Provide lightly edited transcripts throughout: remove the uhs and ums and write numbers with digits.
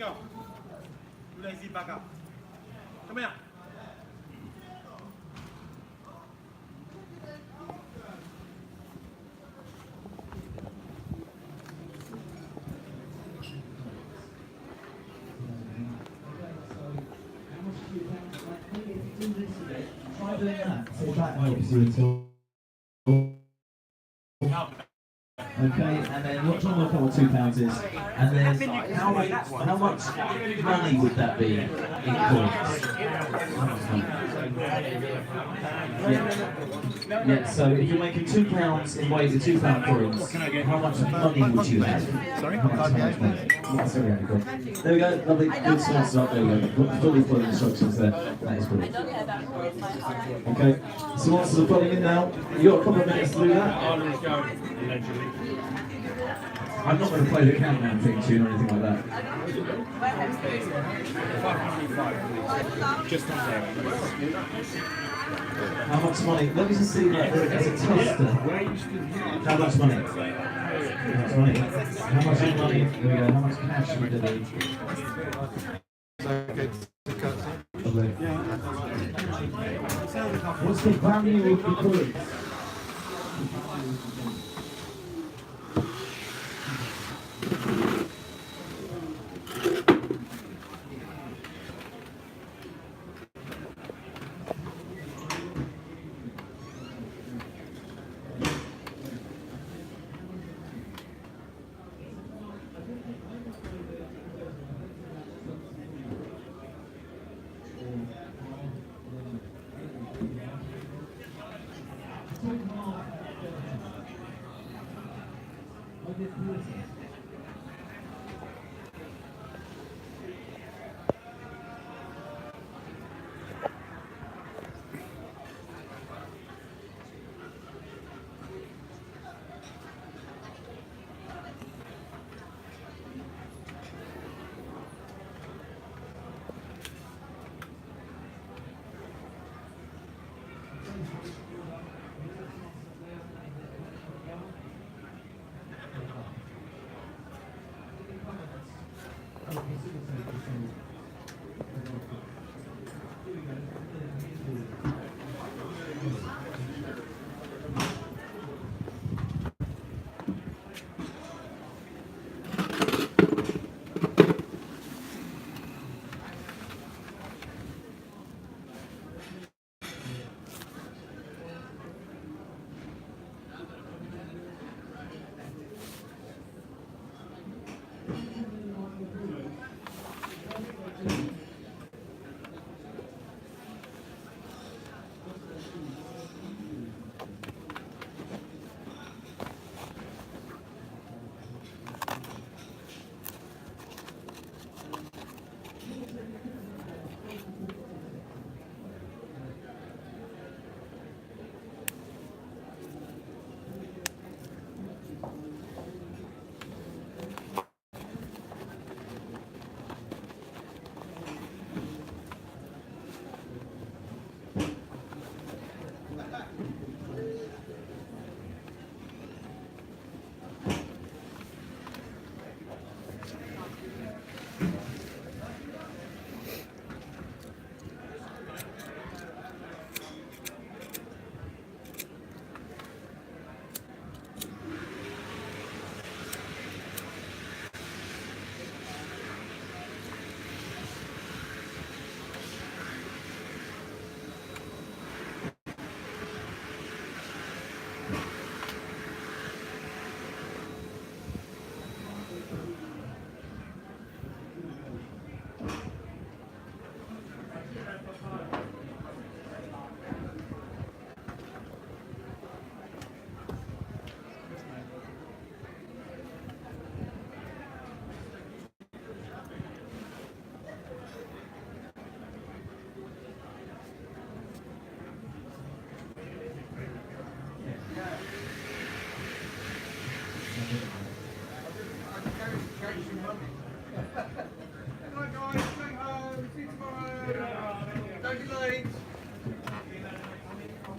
kau. Tu dah isi bakar. Come here. Try doing that. See if that helps you at all. Okay, and then what do you want to look at what £2 is? And then how much money would that be in coins? Yeah, so if you're making £2 in weight of £2 coins, how much money would you have? Sorry? How much money? Yes, there we go. There we go, lovely, good sources up, there we go. Fully full instructions there. That is brilliant. Okay, so once we're putting in now, you've got a couple of minutes to do that. I'm not going to play the countdown thing tune or anything like that. Just on there. How much money? Let me just see that as a tester. How much money? How much money? How much money? There we go. How much cash we did need? Lovely. What's the value of the coins?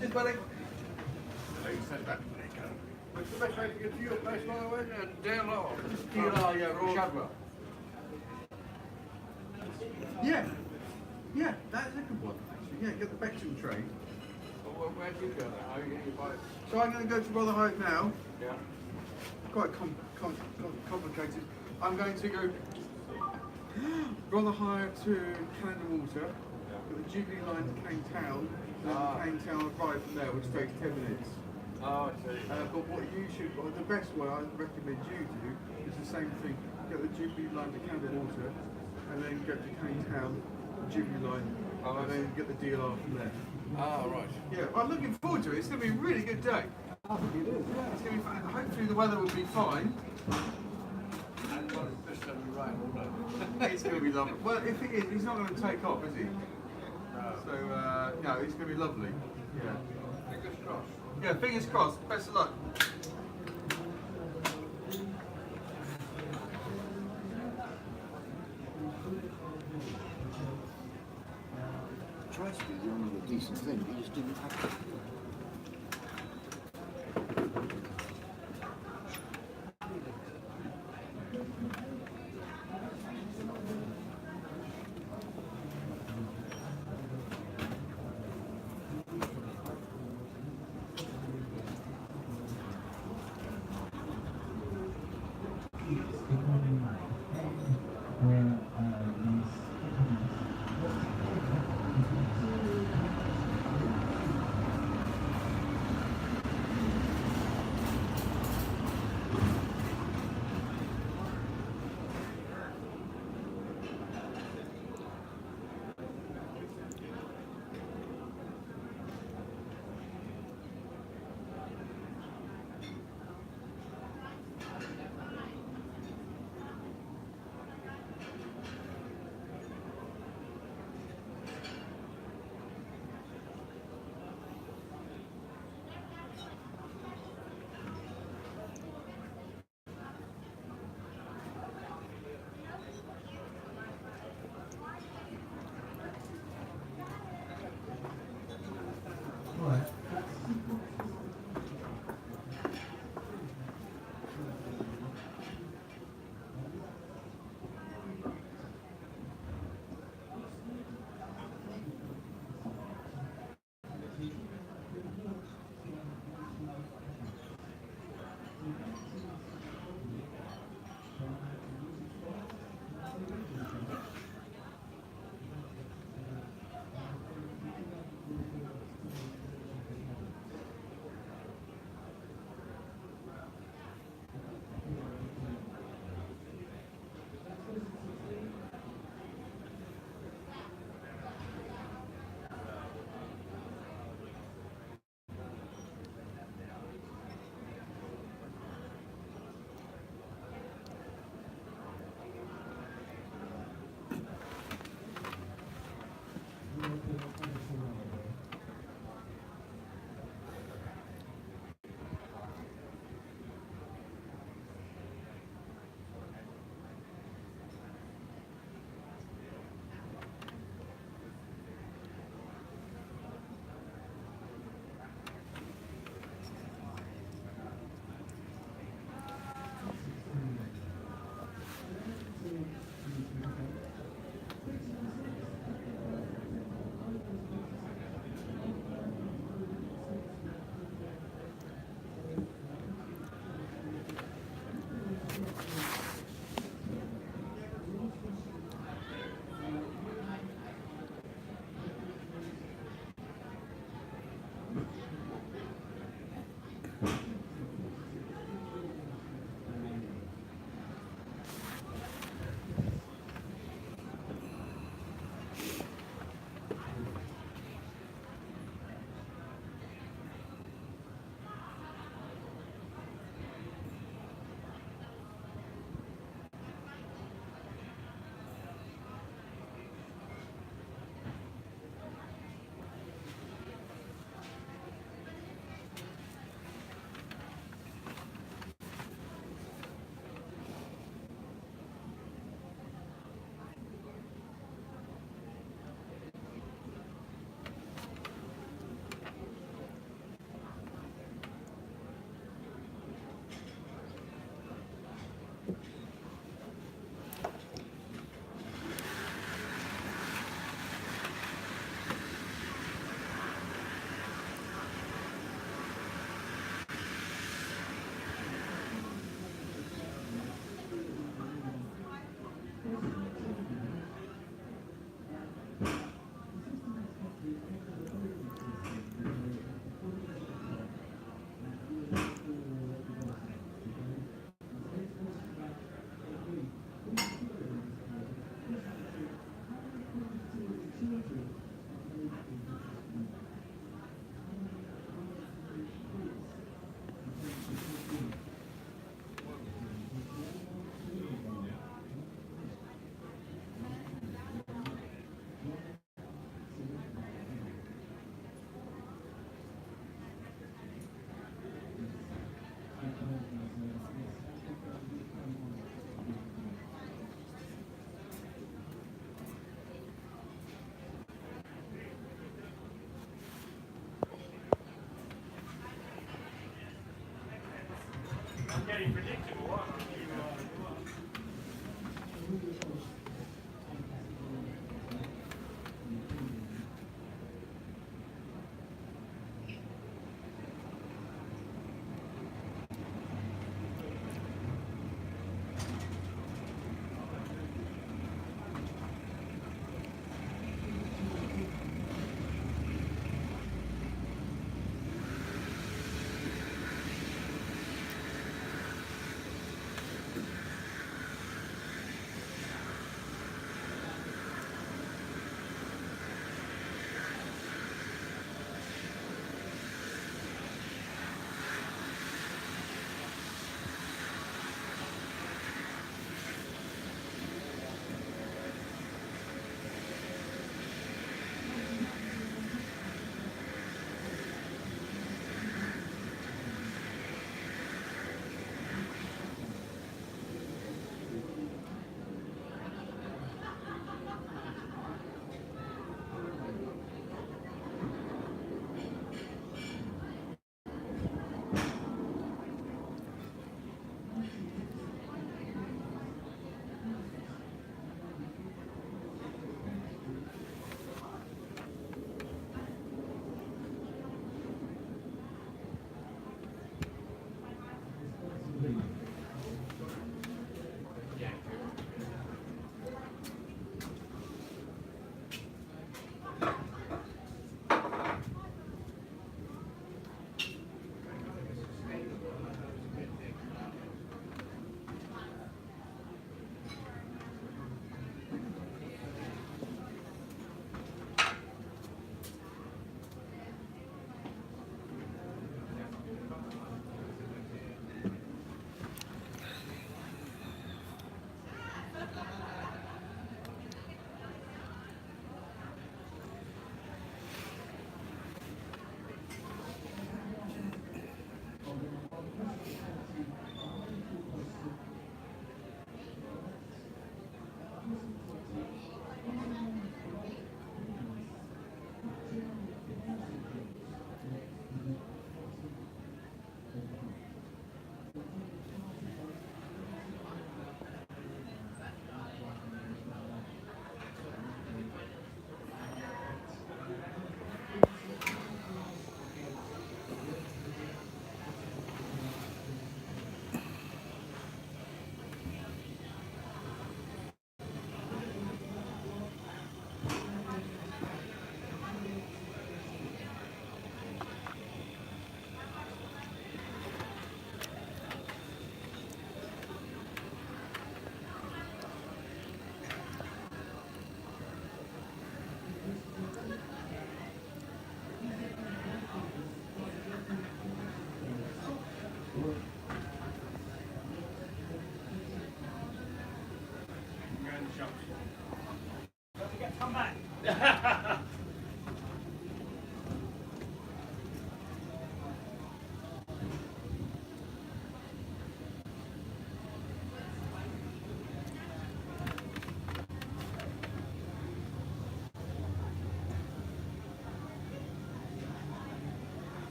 Cheers, buddy. What's the best way to get to your place, by the way? Down low. Yeah, Shadwell. Yeah. Yeah, that's a good one. Actually. Yeah, get the Beckton train. Where do you go? How are you getting your bike? So I'm going to go to Rotherhithe now. Yeah. Quite complicated. I'm going to go Rotherhithe to Canada Water, with the Jubilee line to Cane Town, and then Cane Town arrive from there, which takes 10 minutes. Oh, I see. But the best way I recommend you do is the same thing. Get the Jubilee line to Canada Water, and then go to Cane Town, Jubilee line, and then get the DLR from there. Ah, right. Yeah, I'm looking forward to it. It's going to be a really good day. I think it is, yeah. It's going to be fun. Hopefully the weather will be fine. And well, it's just going to be rain all day. It's going to be lovely. Well, if it is, he's not going to take off, is he? No. So, no, it's going to be lovely. Yeah. Fingers crossed. Yeah, fingers crossed. Best of luck. Tried to do the only decent thing, but he just didn't have to.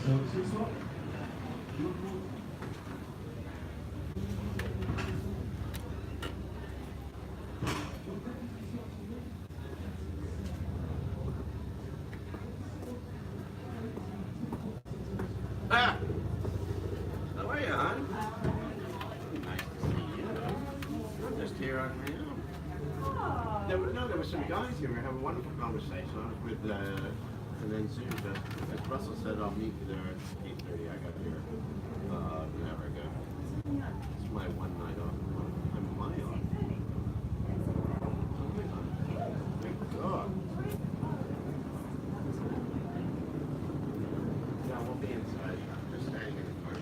services up. How are you, hon? Nice to see you. I'm just here on my own. There were some guys here. We were having a wonderful conversation. I was with, and then soon, as Russell said, I'll meet you there at 8:30. I got here an hour ago. It's my one night off. I'm my off. Oh my God. Yeah, I won't be inside. I'm just staying in the car.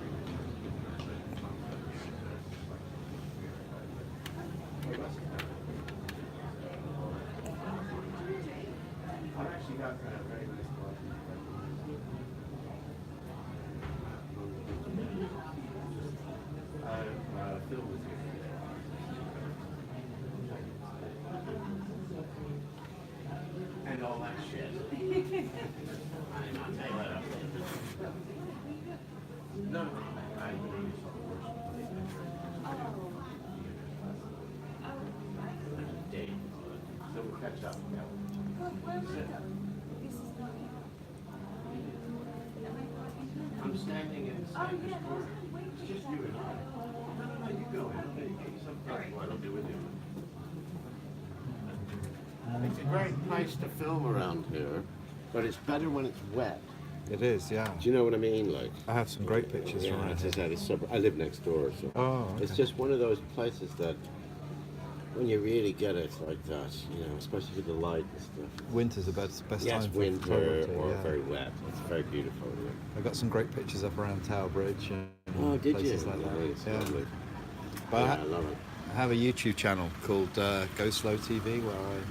I've actually got very nice clothes. Phil was here. And all that shit. I'll tell you what else. No, I date. So we'll catch up. I'm standing in the corner. It's just you and I. No, you go in. Get you some popcorn. I'll be with you. It's a great place to film around here, but it's better when it's wet. It is, yeah. Do you know what I mean? Like, I have some great pictures yeah, from around it's here. just that it's I live next door, so Oh, okay. it's just one of those places that when you really get it like that, you know, especially with the light and stuff. Winter's the best Yes, time for winter photography, or yeah. very wet. It's very beautiful. Yeah. I got some great pictures up around Tower Bridge and Oh, did places you? like that. It's Yeah. lovely. But Yeah, I love it. I have a YouTube channel called GoSlowTV where I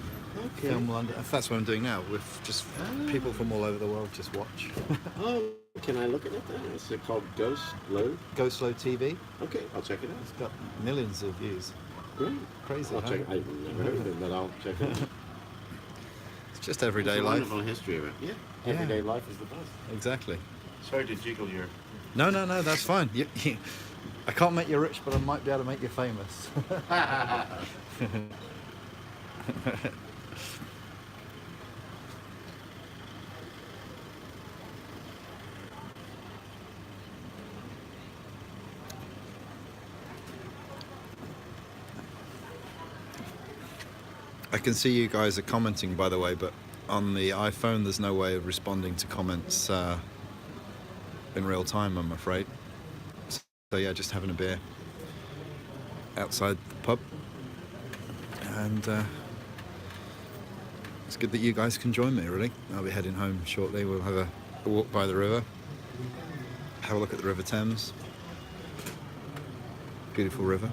film London. That's what I'm doing now with just people from all over the world just watch. Oh, can I look at it then? Is it called GoSlow? GoSlowTV. Okay, I'll check it out. It's got millions of views. Great. Crazy, I'll huh? check it. I've never heard of it, but I'll check it out. It's just everyday It's a life. wonderful history of it. Yeah. Everyday life is the best. Exactly. Sorry to jiggle your... No, that's fine. I can't make you rich, but I might be able to make you famous. I can see you guys are commenting, by the way, but on the iPhone there's no way of responding to comments in real time, I'm afraid. So yeah, just having a beer outside the pub, and it's good that you guys can join me, really. I'll be heading home shortly. We'll have a walk by the river, have a look at the River Thames. Beautiful river.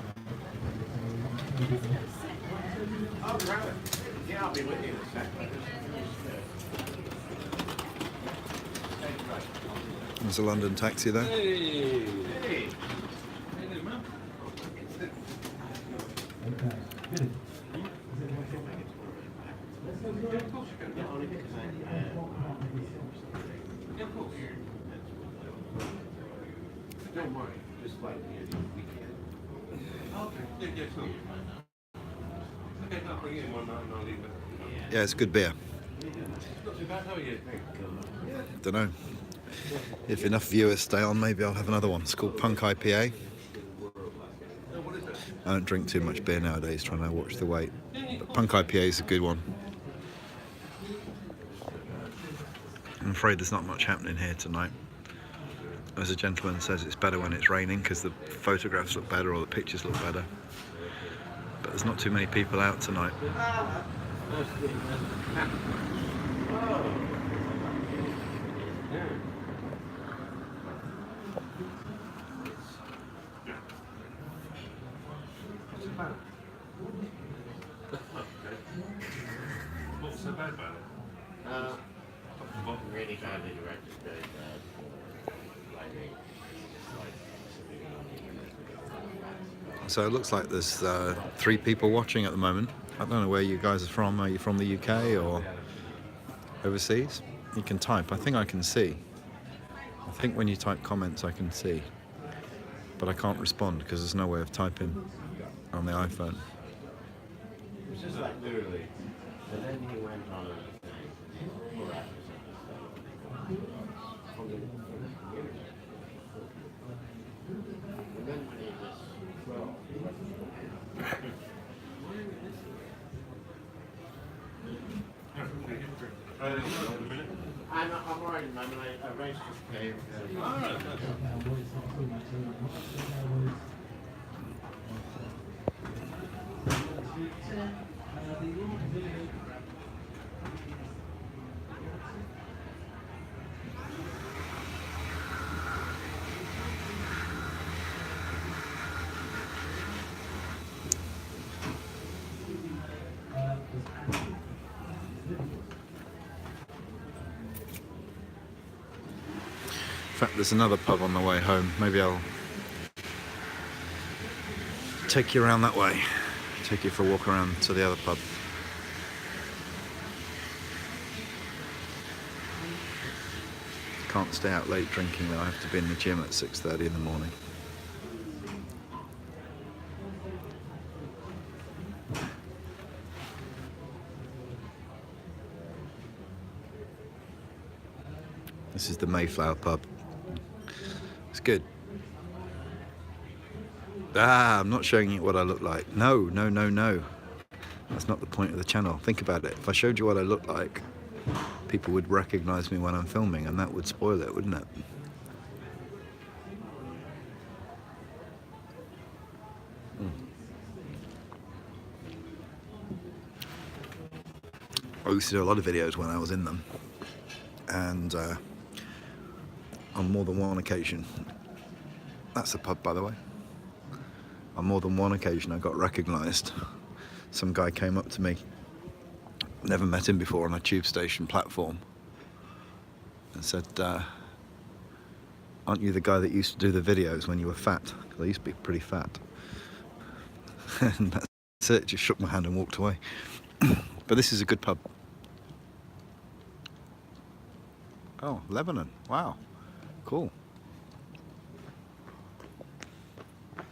Oh, grab it. Yeah, I'll be with you in a second. There's a London taxi there. Hey. Don't worry, just like near the weekend. Okay, yeah, sure. Okay, I'll bring in one night and I'll leave it. Yeah, it's good beer. Not too bad, how are you? Don't know. If enough viewers stay on, maybe I'll have another one. It's called Punk IPA. I don't drink too much beer nowadays, trying to watch the weight. But Punk IPA is a good one. I'm afraid there's not much happening here tonight. As a gentleman says, it's better when it's raining because the photographs look better or the pictures look better. But there's not too many people out tonight. What's so bad about it? Really badly directed, very bad. Lighting. So it looks like there's 3 people watching at the moment. I don't know where you guys are from. Are you from the UK or overseas? You can type. I think I can see. I think when you type comments I can see. But I can't respond because there's no way of typing on the iPhone. It's just like literally. And then he went on a thing. Or after something. From the internet. I'm alright, man. I arranged to pay. In fact, there's another pub on the way home. Maybe I'll take you around that way. Take you for a walk around to the other pub. Can't stay out late drinking though. I have to be in the gym at 6:30 in the morning. This is the Mayflower pub. It's good. I'm not showing you what I look like. No. That's not the point of the channel. Think about it. If I showed you what I look like, people would recognize me when I'm filming, and that would spoil it, wouldn't it? I used to do a lot of videos when I was in them, and on more than one occasion, that's the pub, by the way. On more than one occasion I got recognised. Some guy came up to me, never met him before, on a tube station platform, and said, aren't you the guy that used to do the videos when you were fat? Because I used to be pretty fat. And that's it, just shook my hand and walked away. But this is a good pub. Oh, Lebanon, wow, cool.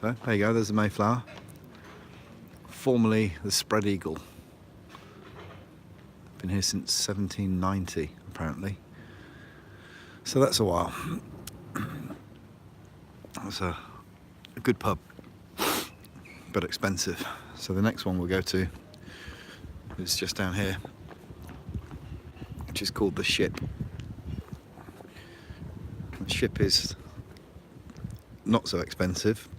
So, there you go, there's the Mayflower. Formerly the Spread Eagle. Been here since 1790, apparently. So that's a while. That's a good pub, but expensive. So the next one we'll go to is just down here, which is called the Ship. The Ship is not so expensive.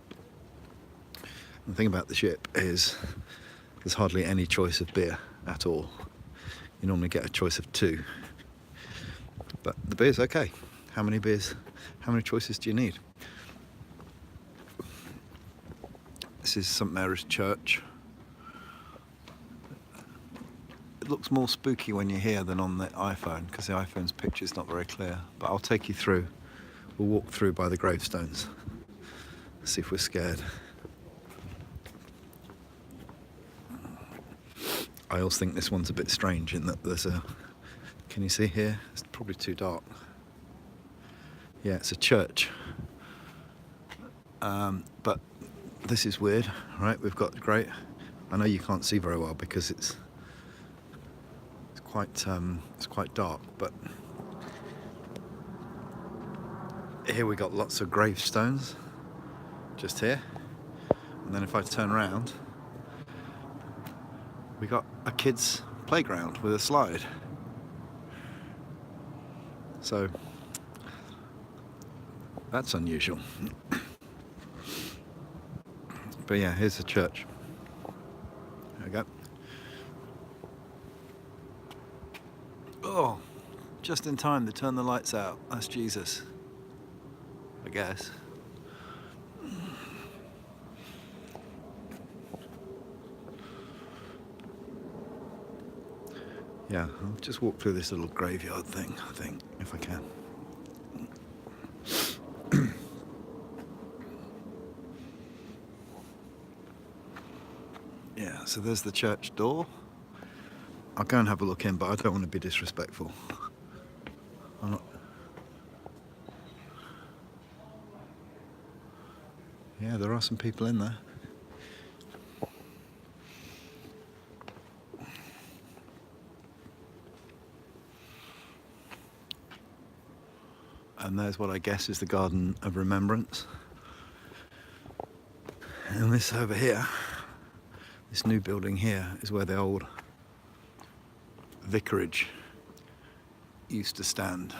The thing about the Ship is there's hardly any choice of beer at all. You normally get a choice of 2, but the beer's okay. How many beers, how many choices do you need? This is St Mary's Church. It looks more spooky when you're here than on the iPhone, because the iPhone's picture's not very clear, but I'll take you through. We'll walk through by the gravestones, see if we're scared. I also think this one's a bit strange in that there's a, can you see here? It's probably too dark. Yeah, it's a church. But this is weird, right? We've got great, I know you can't see very well because it's quite dark, but here we got lots of gravestones, just here. And then if I turn around, we got a kid's playground with a slide. So that's unusual. But yeah, here's the church. There we go. Oh, just in time to turn the lights out. That's Jesus, I guess. Yeah, I'll just walk through this little graveyard thing, I think, if I can. Yeah, so there's the church door. I'll go and have a look in, but I don't want to be disrespectful. I'm not... Yeah, there are some people in there. And there's what I guess is the Garden of Remembrance. And this over here, this new building here, is where the old vicarage used to stand.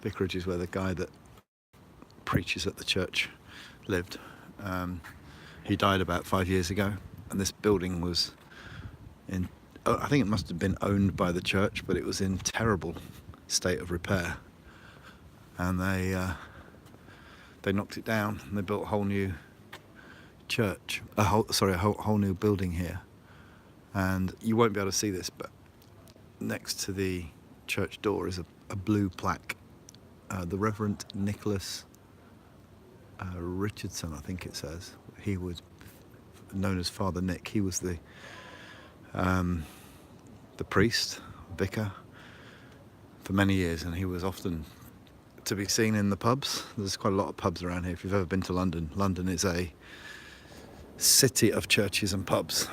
Vicarage is where the guy that preaches at the church lived. He died about 5 years ago, and this building was in, I think it must have been owned by the church, but it was in terrible state of repair, and they knocked it down and they built a whole new church, a whole new building here. And you won't be able to see this, but next to the church door is a blue plaque. The Reverend Nicholas Richardson, I think it says. He was known as Father Nick. He was the priest, vicar, for many years, and he was often to be seen in the pubs. There's quite a lot of pubs around here. If you've ever been to London, London is a city of churches and pubs.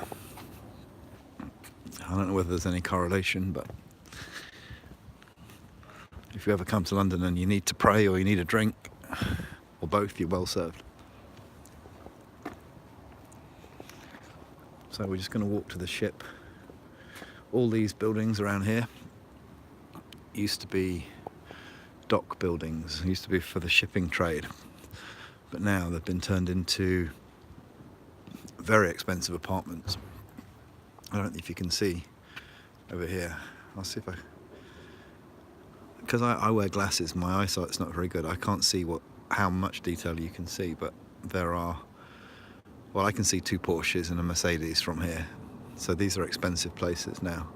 I don't know whether there's any correlation, but if you ever come to London and you need to pray or you need a drink, or both, you're well served. So we're just going to walk to the ship. All these buildings around here used to be dock buildings, used to be for the shipping trade, but now they've been turned into very expensive apartments. I don't know if you can see over here. I'll see if because I wear glasses, my eyesight's not very good. I can't see how much detail you can see, but there are, well, I can see 2 Porsches and a Mercedes from here. So these are expensive places now.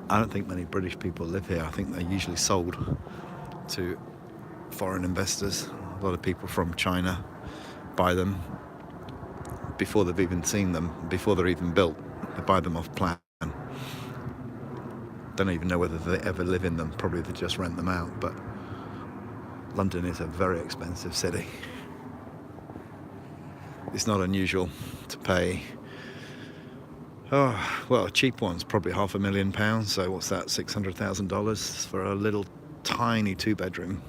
I don't think many British people live here. I think they're usually sold to foreign investors. A lot of people from China buy them before they've even seen them, before they're even built. They buy them off plan. Don't even know whether they ever live in them. Probably they just rent them out. But London is a very expensive city. It's not unusual to pay, well, a cheap one's probably £500,000, so what's that, $600,000 for a little tiny 2-bedroom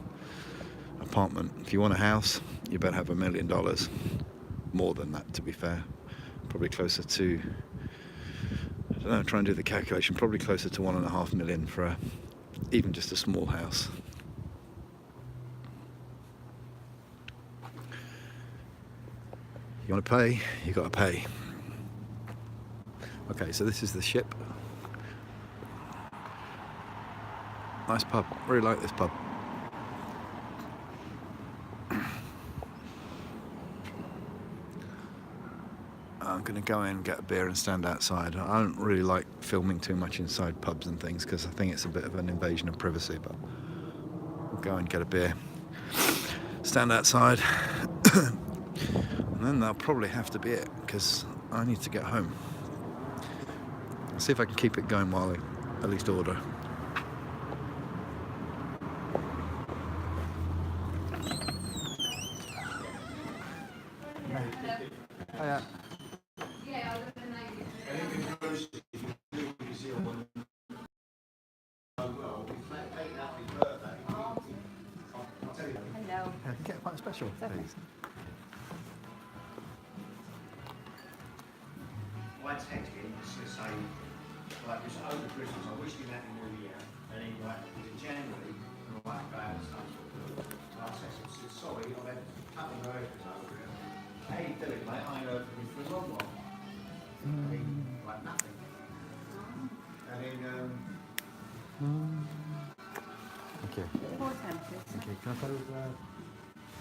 apartment. If you want a house, you better have $1 million. More than that, to be fair. Probably closer to, I don't know, try and do the calculation, probably closer to 1.5 million for even just a small house. You want to pay, you got to pay. Okay, so this is the ship. Nice pub, really like this pub. I'm going to go in, get a beer and stand outside. I don't really like filming too much inside pubs and things because I think it's a bit of an invasion of privacy, but we'll go and get a beer, stand outside, and then that'll probably have to be it because I need to get home. I'll see if I can keep it going while I at least order. Hiya. Hello. Can I get quite special, please? I text him to say, like, it was over Christmas, I wished him happy new year, and he, like, in January, and I like, bad and stuff. And I said, sorry, I've had a couple of hurdles over here. How you doing, mate? I ain't heard from you for a long while. And he, like, nothing. And then, Thank you. Four tempers. Thank you. Can I pay with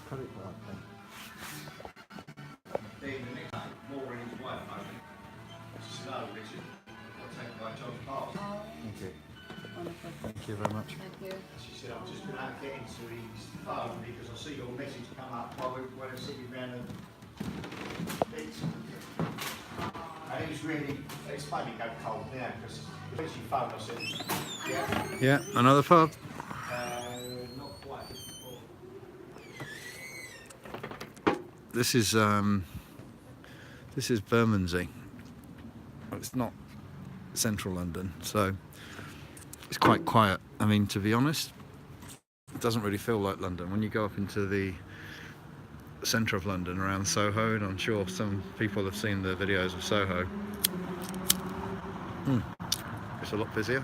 credit card? then the next day, Maureen and his wife phoned me. She said, oh, Richard, I'll take my John's pass. Thank you. Wonderful. Thank you very much. Thank you. She said, I've just been able to get into his phone because I see your message come up while we're sitting around the beach. And it was really, it's made me go cold now because when she phoned, I said, yeah, Yeah, another pub. not quite. This is Bermondsey. It's not central London, so it's quite quiet. I mean, to be honest, it doesn't really feel like London. When you go up into the centre of London around Soho, and I'm sure some people have seen the videos of Soho, it's a lot busier.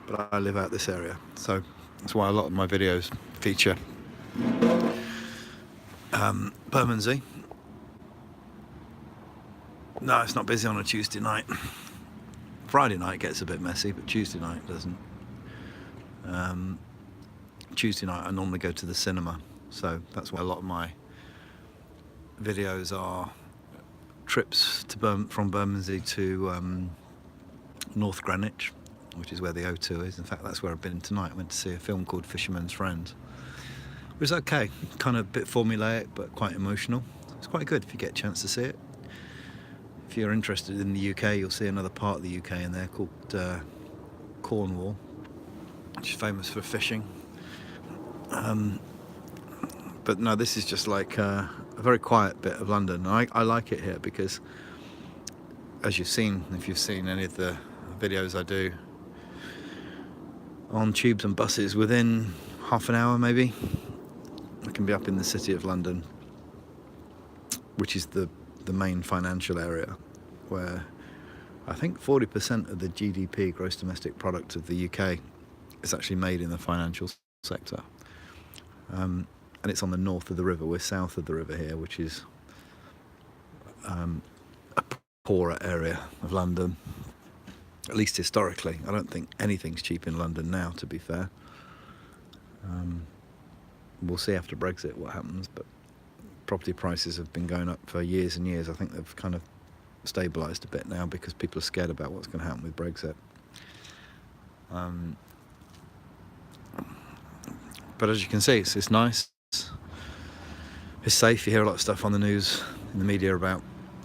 but I live out this area, so that's why a lot of my videos feature Bermondsey. No, it's not busy on a Tuesday night. Friday night gets a bit messy, but Tuesday night doesn't. Tuesday night I normally go to the cinema, so that's why a lot of my videos are trips to from Bermondsey to North Greenwich, which is where the O2 is. In fact, that's where I've been tonight. I went to see a film called Fisherman's Friends. It was okay, kind of a bit formulaic, but quite emotional. It's quite good if you get a chance to see it. If you're interested in the UK, you'll see another part of the UK in there called Cornwall, which is famous for fishing. But no, this is just like a very quiet bit of London. I like it here because, as you've seen, if you've seen any of the videos I do on tubes and buses, within half an hour maybe, I can be up in the city of London, which is the main financial area, where I think 40% of the GDP, gross domestic product of the UK, is actually made in the financial sector. And it's on the north of the river. We're south of the river here, which is a poorer area of London, at least historically. I don't think anything's cheap in London now, to be fair. We'll see after Brexit what happens, but property prices have been going up for years and years. I think they've kind of stabilised a bit now because people are scared about what's going to happen with Brexit. But as you can see, it's nice. It's safe. You hear a lot of stuff on the news, in the media, about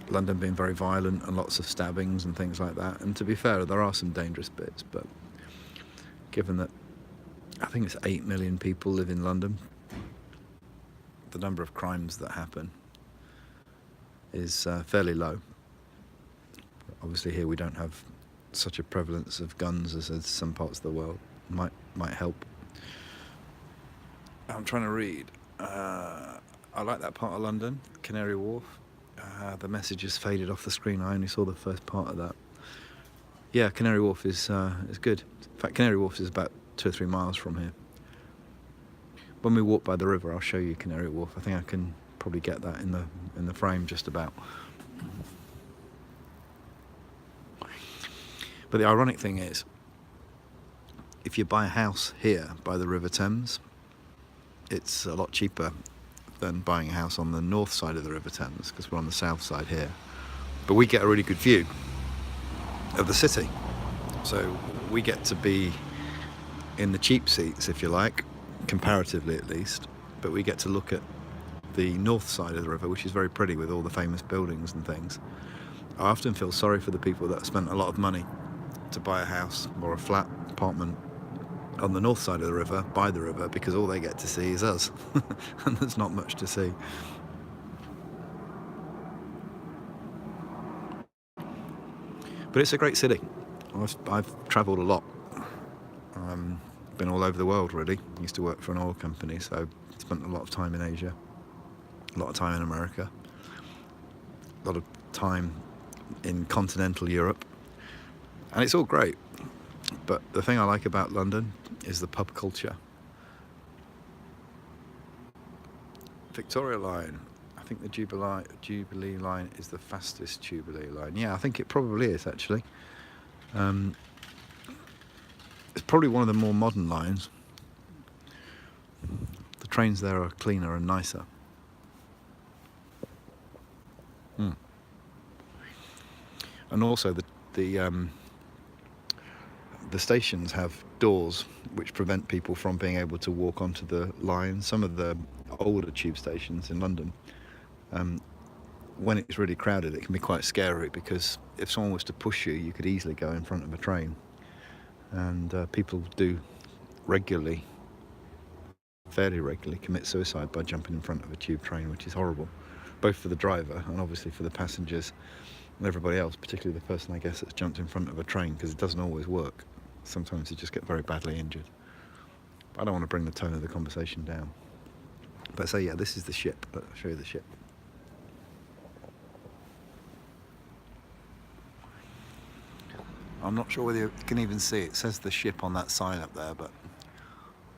London being very violent and lots of stabbings and things like that. And to be fair, there are some dangerous bits, but given that I think it's 8 million people live in London, the number of crimes that happen is fairly low. Obviously here we don't have such a prevalence of guns as some parts of the world. Might help. I'm trying to read. I like that part of London, Canary Wharf. The message has faded off the screen. I only saw the first part of that. Yeah, Canary Wharf is good. In fact, Canary Wharf is about 2 or 3 miles from here. When we walk by the river, I'll show you Canary Wharf. I think I can probably get that in the frame just about. But the ironic thing is, if you buy a house here by the River Thames, it's a lot cheaper than buying a house on the north side of the River Thames, because we're on the south side here. But we get a really good view of the city. So we get to be in the cheap seats, if you like, comparatively at least, but we get to look at the north side of the river, which is very pretty with all the famous buildings and things. I often feel sorry for the people that have spent a lot of money to buy a house or a flat apartment on the north side of the river, by the river, because all they get to see is us. And there's not much to see. But it's a great city. I've travelled a lot. Been all over the world, really. Used to work for an oil company, so spent a lot of time in Asia, a lot of time in America, a lot of time in continental Europe. And it's all great. But the thing I like about London is the pub culture. Victoria Line. I think the Jubilee Line is the fastest Jubilee line. Yeah, I think it probably is, actually. It's probably one of the more modern lines. The trains there are cleaner and nicer. And also the stations have doors which prevent people from being able to walk onto the line. Some of the older tube stations in London, when it's really crowded, it can be quite scary, because if someone was to push you, you could easily go in front of a train. And people do fairly regularly commit suicide by jumping in front of a tube train, which is horrible, both for the driver and obviously for the passengers and everybody else, particularly the person, I guess, that's jumped in front of a train, because it doesn't always work. Sometimes you just get very badly injured. But I don't want to bring the tone of the conversation down. But so yeah, this is the ship. I'll show you the ship. I'm not sure whether you can even see it. It says the ship on that sign up there, but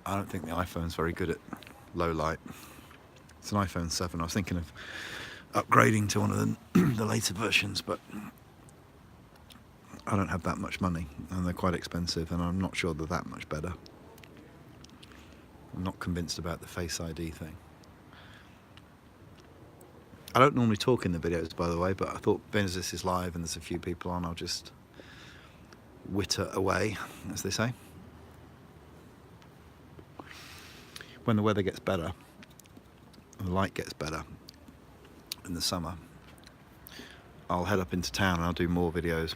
I don't think the iPhone's very good at low light. It's an iPhone 7. I was thinking of upgrading to one of the later versions, but I don't have that much money, and they're quite expensive, and I'm not sure they're that much better. I'm not convinced about the Face ID thing. I don't normally talk in the videos, by the way, but I thought being as this is live and there's a few people on, I'll just witter away, as they say. When the weather gets better, and the light gets better in the summer, I'll head up into town and I'll do more videos.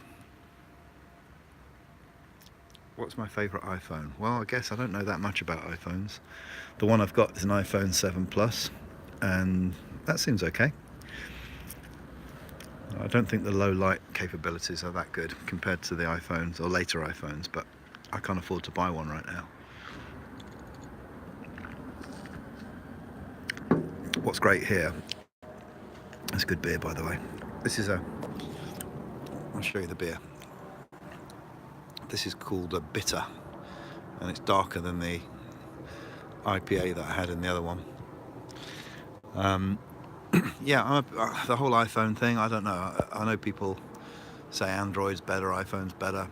What's my favourite iPhone? Well, I guess I don't know that much about iPhones. The one I've got is an iPhone 7 Plus, and that seems okay. I don't think the low light capabilities are that good compared to the iPhones or later iPhones, but I can't afford to buy one right now. What's great here, that's good beer, by the way. This is I'll show you the beer. This is called a bitter, and it's darker than the IPA that I had in the other one. Yeah, the whole iPhone thing, I don't know. I know people say Android's better, iPhone's better.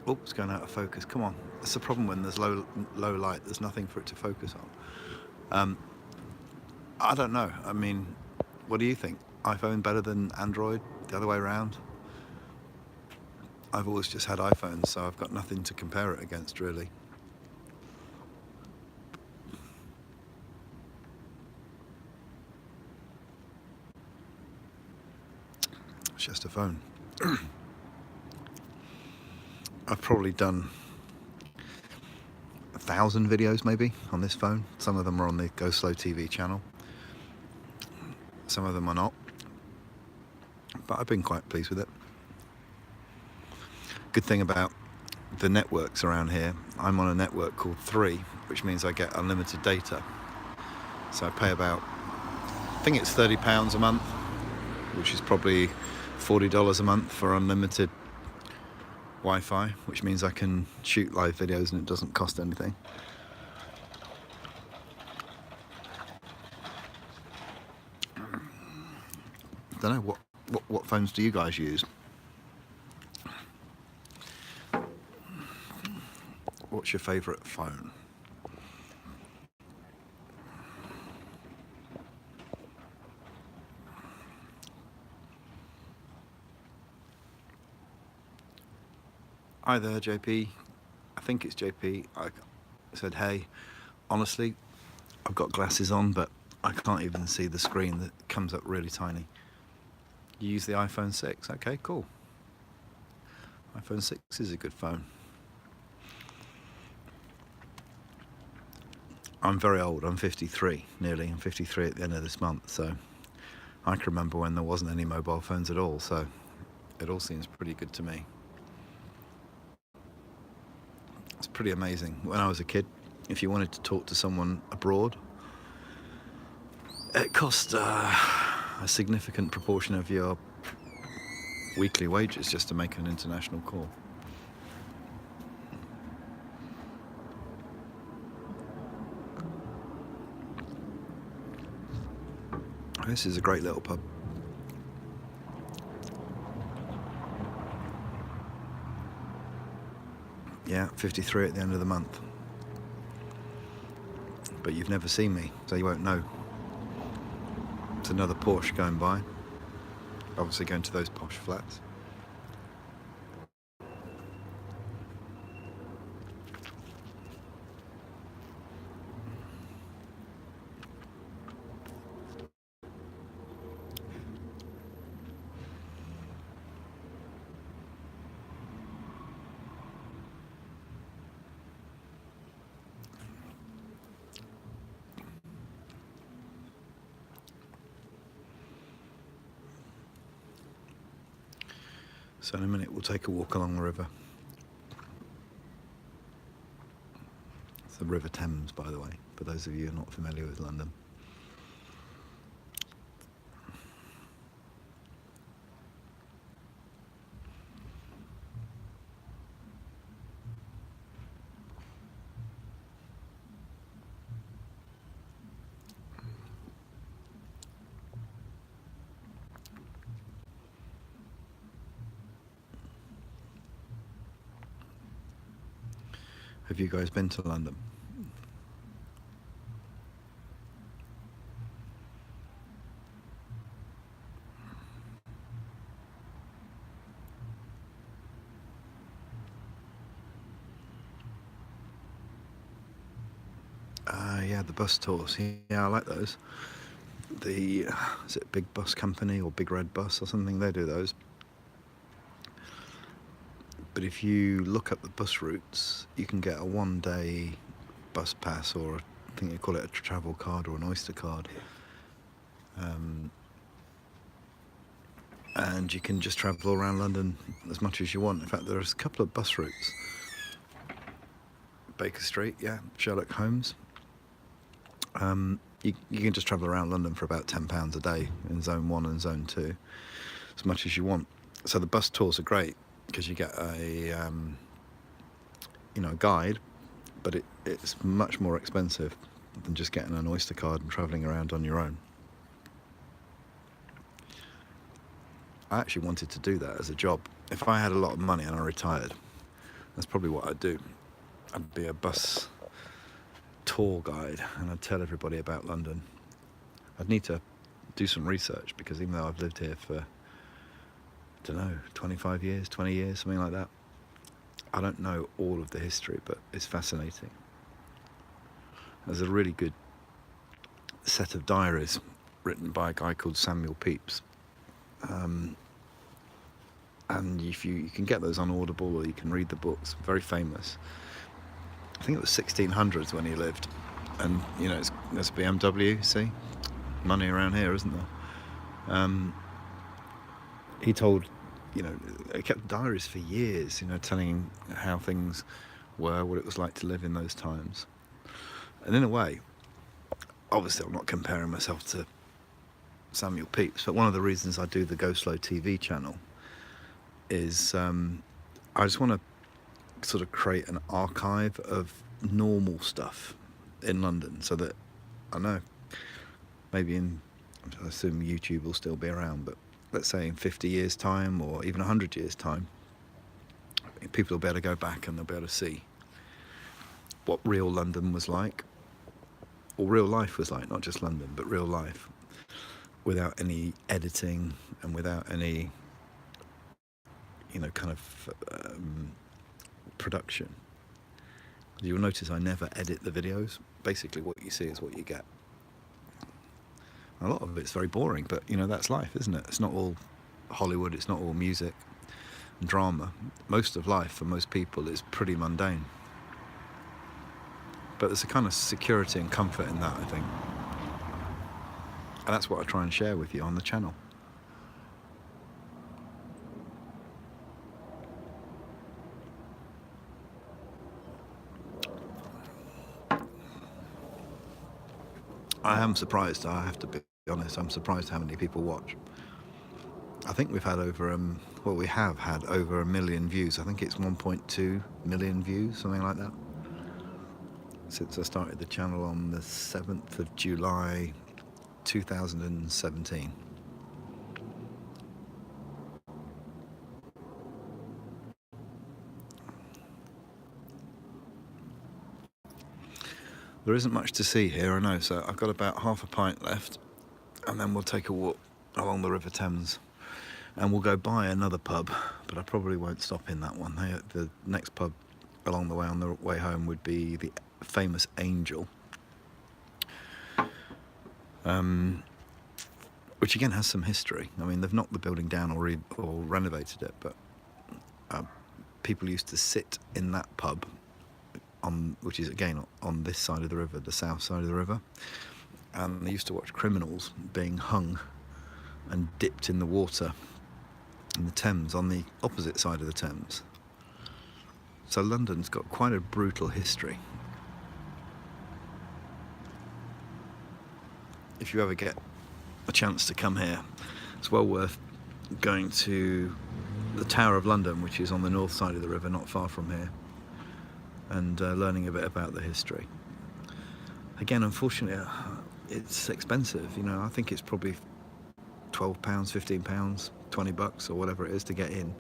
Oh, it's going out of focus. Come on. That's the problem when there's low light. There's nothing for it to focus on. I don't know. I mean, what do you think? iPhone better than Android? The other way around? I've always just had iPhones, so I've got nothing to compare it against, really. It's just a phone. I've probably done 1,000 videos maybe on this phone. Some of them are on the GoSlowTV channel. Some of them are not. But I've been quite pleased with it. Good thing about the networks around here, I'm on a network called 3, which means I get unlimited data. So I pay about, I think it's £30 a month, which is probably $40 a month for unlimited Wi-Fi, which means I can shoot live videos and it doesn't cost anything. I don't know, what phones do you guys use? What's your favourite phone? Hi there, JP. I think it's JP. I said, hey, honestly, I've got glasses on, but I can't even see the screen. That comes up really tiny. You use the iPhone 6? Okay, cool. iPhone 6 is a good phone. I'm very old. I'm 53, nearly. I'm 53 at the end of this month, so I can remember when there wasn't any mobile phones at all, so it all seems pretty good to me. It's pretty amazing. When I was a kid, if you wanted to talk to someone abroad, it cost a significant proportion of your weekly wages just to make an international call. This is a great little pub. Yeah, 53 at the end of the month. But you've never seen me, so you won't know. It's another Porsche going by. Obviously going to those posh flats. So in a minute we'll take a walk along the river. It's the River Thames, by the way, for those of you who are not familiar with London. Have you guys been to London? Yeah, the bus tours. Yeah, I like those. Is it Big Bus Company or Big Red Bus or something? They do those. But if you look up the bus routes, you can get a one-day bus pass, or I think you call it a travel card or an Oyster card. And you can just travel around London as much as you want. In fact, there's a couple of bus routes. Baker Street, yeah, Sherlock Holmes. You can just travel around London for about £10 a day in Zone 1 and Zone 2, as much as you want. So the bus tours are great because you get a guide, but it's much more expensive than just getting an Oyster card and travelling around on your own. I actually wanted to do that as a job. If I had a lot of money and I retired, that's probably what I'd do. I'd be a bus tour guide and I'd tell everybody about London. I'd need to do some research because even though I've lived here for, I don't know, 25 years, 20 years, something like that, I don't know all of the history, but it's fascinating. There's a really good set of diaries written by a guy called Samuel Pepys. And if you can get those on Audible, or you can read the books. Very famous. I think it was 1600s when he lived, and there's a BMW. See, money around here, isn't there? He told, he kept diaries for years, telling how things were, what it was like to live in those times. And in a way, obviously, I'm not comparing myself to Samuel Pepys, but one of the reasons I do the GoSlowTV channel is I just want to sort of create an archive of normal stuff in London, so that I know maybe I assume YouTube will still be around, but let's say in 50 years time or even 100 years time, people will be able to go back and they'll be able to see what real London was like, or real life was like, not just London, but real life, without any editing and without any kind of production. You'll notice I never edit the videos. Basically what you see is what you get. A lot of it's very boring, but that's life, isn't it? It's not all Hollywood, it's not all music and drama. Most of life for most people is pretty mundane. But there's a kind of security and comfort in that, I think. And that's what I try and share with you on the channel. I am surprised, I have to be honest, I'm surprised how many people watch. I think we've had we have had over 1 million views. I think it's 1.2 million views, something like that, since I started the channel on the 7th of July 2017. There isn't much to see here, I know, so I've got about half a pint left, and then we'll take a walk along the River Thames, and we'll go by another pub, but I probably won't stop in that one. The next pub along the way on the way home would be the famous Angel, which again has some history. I mean, they've knocked the building down or renovated it, but people used to sit in that pub, which is again on this side of the river, the south side of the river, and they used to watch criminals being hung and dipped in the water in the Thames, on the opposite side of the Thames. So London's got quite a brutal history. If you ever get a chance to come here, it's well worth going to the Tower of London, which is on the north side of the river, not far from here, and learning a bit about the history. Again, unfortunately, it's expensive. I think it's probably £12, £15, $20 or whatever it is to get in.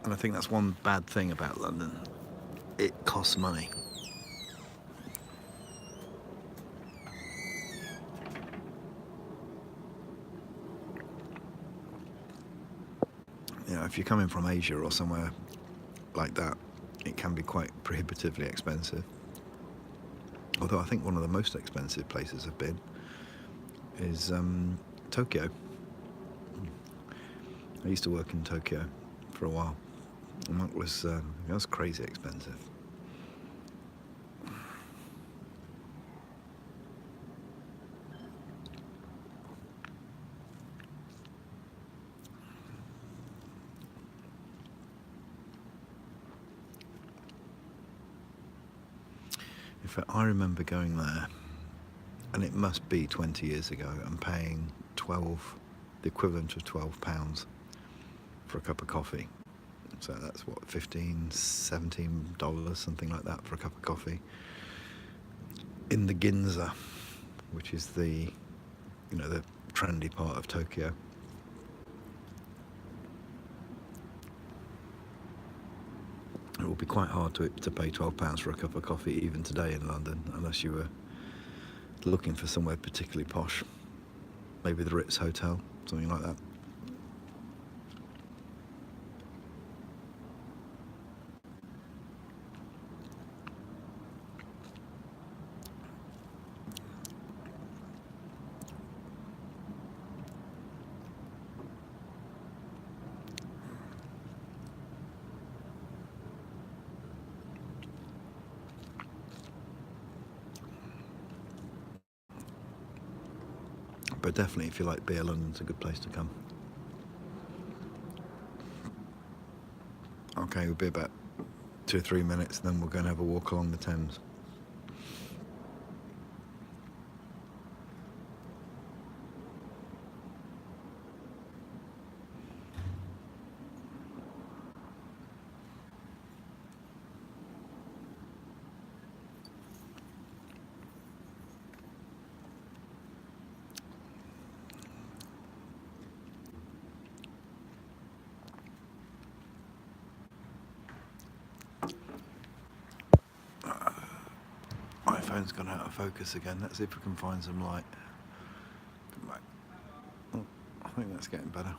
And I think that's one bad thing about London. it costs money. You know, if you're coming from Asia or somewhere like that, it can be quite prohibitively expensive. Although I think one of the most expensive places I've been is Tokyo. I used to work in Tokyo for a while, and that was crazy expensive. In fact, I remember going there, and it must be 20 years ago, and paying the equivalent of £12 for a cup of coffee. So that's what, $15, $17, something like that for a cup of coffee in the Ginza, which is the trendy part of Tokyo. It will be quite hard to pay £12 for a cup of coffee even today in London, unless you were looking for somewhere particularly posh. Maybe the Ritz Hotel, something like that. But definitely, if you like beer, London's a good place to come. Okay, we'll be about 2 or 3 minutes, and then we'll go and have a walk along the Thames. My phone's gone out of focus again. Let's see if we can find some light. Come back. Oh, I think that's getting better.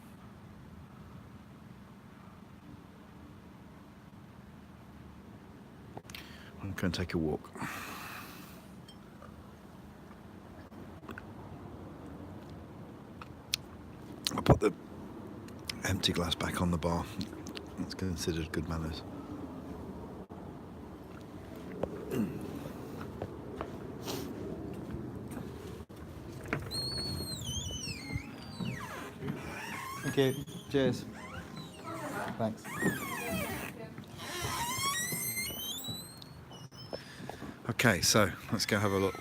I'm going to take a walk. I'll put the empty glass back on the bar. It's considered good manners. Thank you. Cheers. Thanks. Okay, so let's go have a look.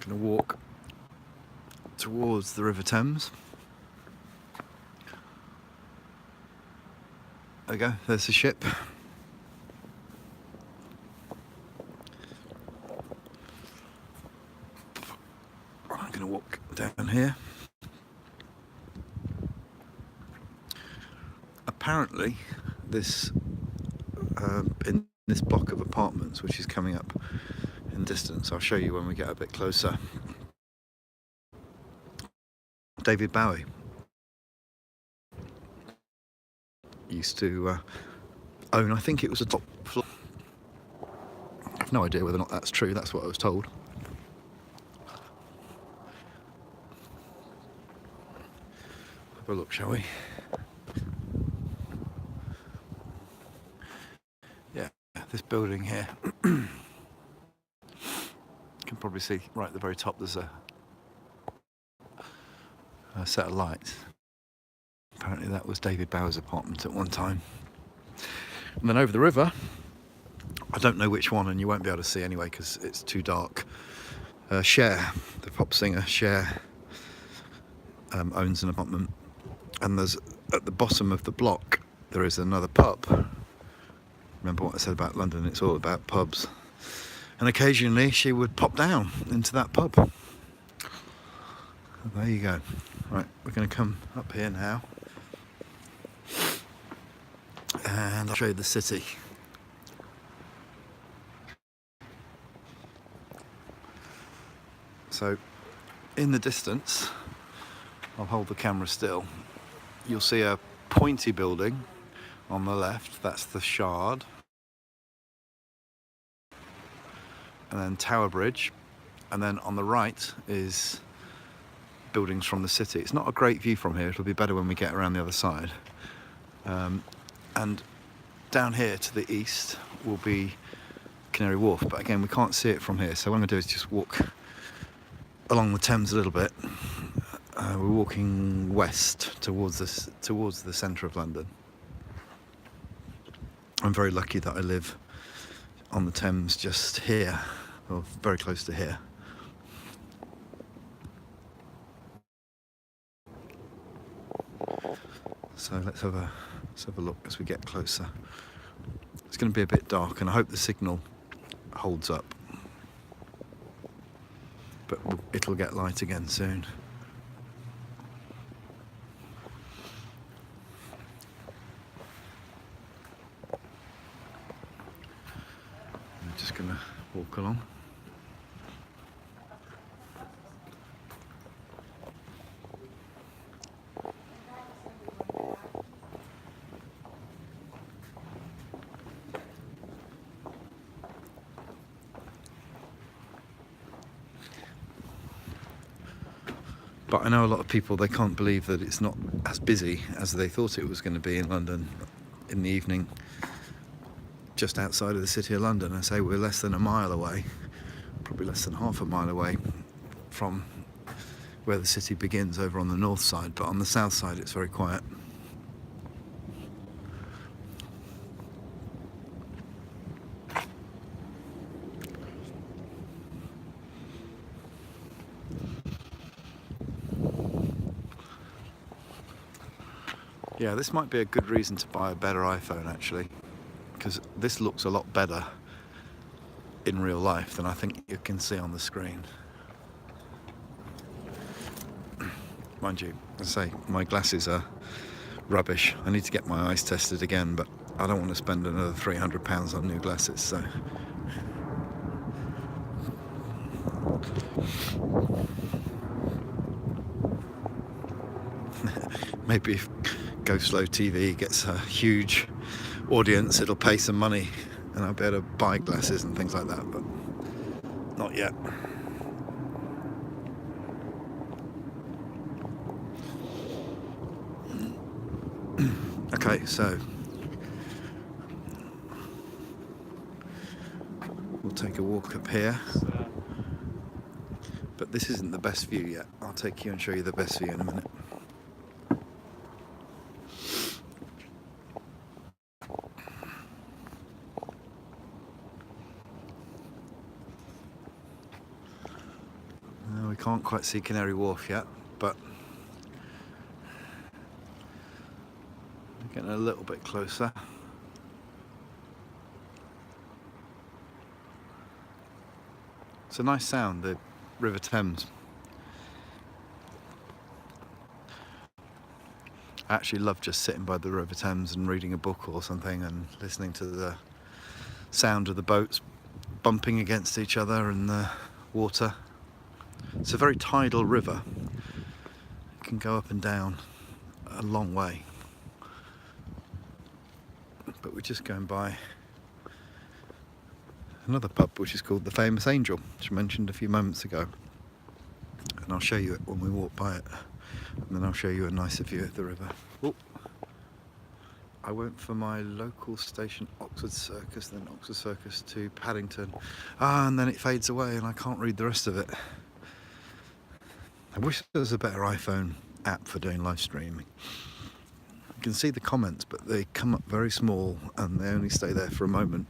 I'm going to walk towards the River Thames. There we go, there's the ship. I'm going to walk down here. Apparently, in this block of apartments, which is coming up in distance, I'll show you when we get a bit closer, David Bowie used to own, I think it was a top floor. I have no idea whether or not that's true, that's what I was told. Have a look, shall we? Yeah, this building here. You can probably see right at the very top there's a set of lights. Apparently that was David Bowie's apartment at one time. And then over the river, I don't know which one, and you won't be able to see anyway because it's too dark. Cher, the pop singer Cher, owns an apartment, and there's at the bottom of the block there is another pub. Remember what I said about London, it's all about pubs. And occasionally she would pop down into that pub. There you go. Right, we're going to come up here now. and I'll show you the city. So in the distance, I'll hold the camera still, you'll see a pointy building on the left, that's the Shard, and then Tower Bridge, and then on the right is buildings from the city. It's not a great view from here, it'll be better when we get around the other side. And down here to the east will be Canary Wharf, but again we can't see it from here, so what I'm going to do is just walk along the Thames a little bit. We're walking west towards the centre of London. I'm very lucky that I live on the Thames just here, or very close to here. So let's have a look as we get closer. It's going to be a bit dark and I hope the signal holds up, but it'll get light again soon. I'm just going to walk along. But I know a lot of people, they can't believe that it's not as busy as they thought it was going to be in London in the evening, just outside of the city of London. I say we're less than a mile away, probably less than half a mile away from where the city begins over on the north side, but on the south side it's very quiet. Yeah, this might be a good reason to buy a better iPhone actually, because this looks a lot better in real life than I think you can see on the screen. Mind you, as I say, my glasses are rubbish. I need to get my eyes tested again, but I don't want to spend another £300 on new glasses, so. Maybe if GoSlowTV gets a huge audience, it'll pay some money and I'll be able to buy glasses and things like that, but not yet. Okay, so we'll take a walk up here, but this isn't the best view yet. I'll take you and show you the best view in a minute. We can't quite see Canary Wharf yet, but we're getting a little bit closer. It's a nice sound, the River Thames. I actually love just sitting by the River Thames and reading a book or something and listening to the sound of the boats bumping against each other and the water. It's a very tidal river. It can go up and down a long way. But we're just going by another pub which is called the Famous Angel, which I mentioned a few moments ago. And I'll show you it when we walk by it. And then I'll show you a nicer view of the river. Oh. I went for my local station, Oxford Circus, then Oxford Circus to Paddington. And then it fades away and I can't read the rest of it. I wish there was a better iPhone app for doing live streaming. You can see the comments, but they come up very small and they only stay there for a moment.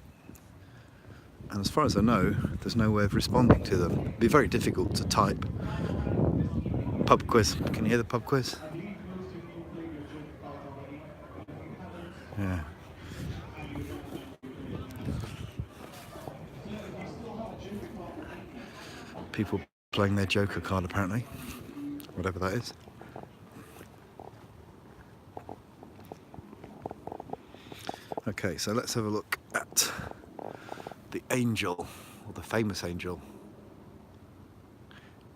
And as far as I know, there's no way of responding to them. It'd be very difficult to type. Pub quiz. Can you hear the pub quiz? Yeah. People playing their Joker card apparently. Whatever that is. Okay, so let's have a look at the Angel, or the famous Angel.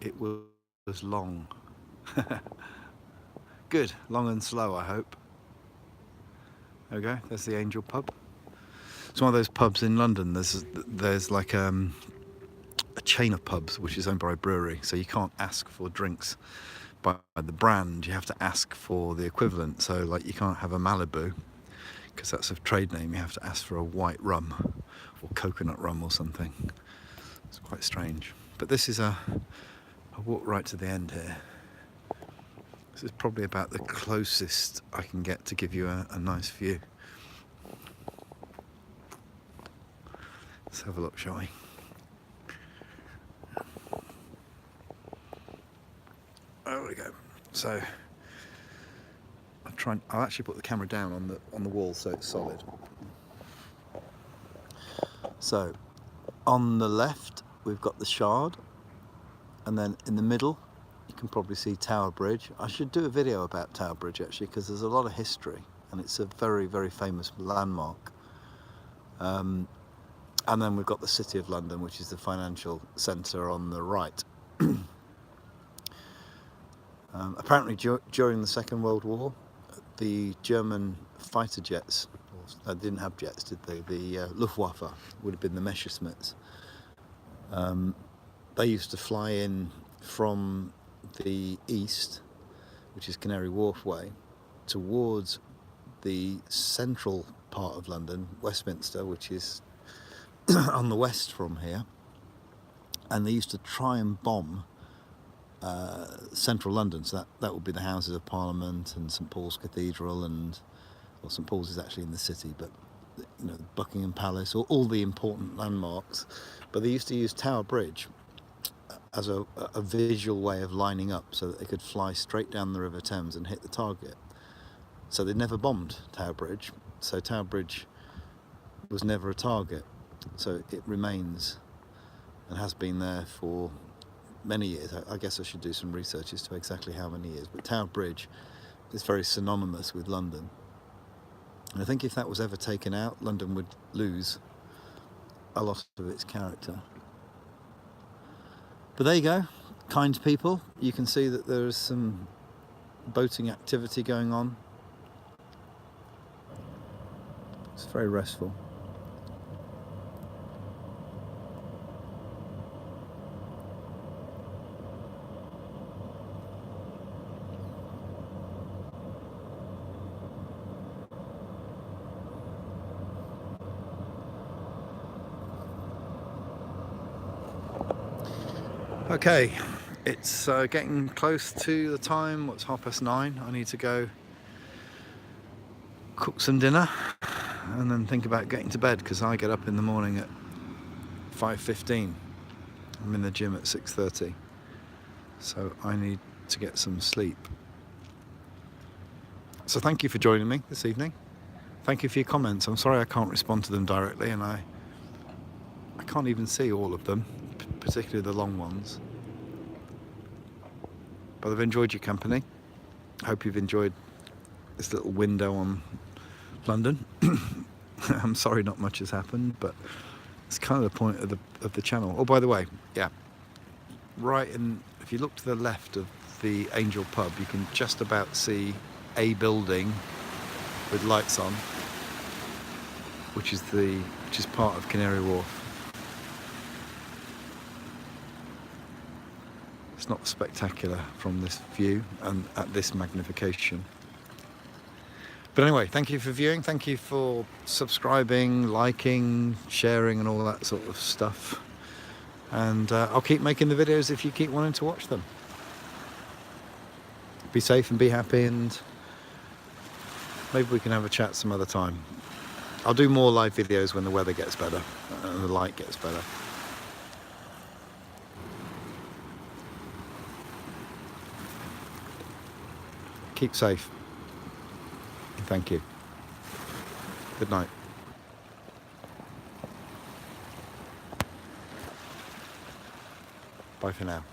It was long. Good, long and slow, I hope. There we go, there's the Angel pub. It's one of those pubs in London. There's like a chain of pubs which is owned by a brewery, so you can't ask for drinks by the brand, you have to ask for the equivalent. So like you can't have a Malibu because that's a trade name, you have to ask for a white rum or coconut rum or something. It's quite strange. But this is I'll walk right to the end here. This is probably about the closest I can get to give you a nice view. Let's have a look, shall we? There we go. So I'll actually put the camera down on the wall so it's solid. So on the left we've got the Shard, and then in the middle you can probably see Tower Bridge. I should do a video about Tower Bridge actually, because there's a lot of history and it's a very, very famous landmark. And then we've got the City of London, which is the financial centre on the right. Apparently during the Second World War, the German fighter jets, they didn't have jets, did they? The Luftwaffe would have been the Messerschmitts. They used to fly in from the east, which is Canary Wharf way, towards the central part of London, Westminster, which is on the west from here, and they used to try and bomb central London. So that would be the Houses of Parliament and St Paul's Cathedral, and well, St Paul's is actually in the city, but you know, Buckingham Palace, or all the important landmarks. But they used to use Tower Bridge as a visual way of lining up so that they could fly straight down the River Thames and hit the target. So they never bombed Tower Bridge, so Tower Bridge was never a target. So it remains and has been there for many years. I guess I should do some research as to exactly how many years, but Tower Bridge is very synonymous with London. And I think if that was ever taken out, London would lose a lot of its character. But there you go, kind people. You can see that there is some boating activity going on. It's very restful. Okay, it's getting close to the time. What's 9:30? I need to go cook some dinner and then think about getting to bed, because I get up in the morning at 5:15. I'm in the gym at 6:30, so I need to get some sleep. So thank you for joining me this evening. Thank you for your comments. I'm sorry I can't respond to them directly, and I can't even see all of them, particularly the long ones. But I've enjoyed your company. I hope you've enjoyed this little window on London. I'm sorry not much has happened, but it's kind of the point of the channel. Oh, by the way, yeah, right in, if you look to the left of the Angel pub, you can just about see a building with lights on, which is part of Canary Wharf. It's not spectacular from this view and at this magnification. But anyway, thank you for viewing, thank you for subscribing, liking, sharing and all that sort of stuff. And I'll keep making the videos if you keep wanting to watch them. Be safe and be happy, and maybe we can have a chat some other time. I'll do more live videos when the weather gets better and the light gets better. Keep safe. Thank you. Good night. Bye for now.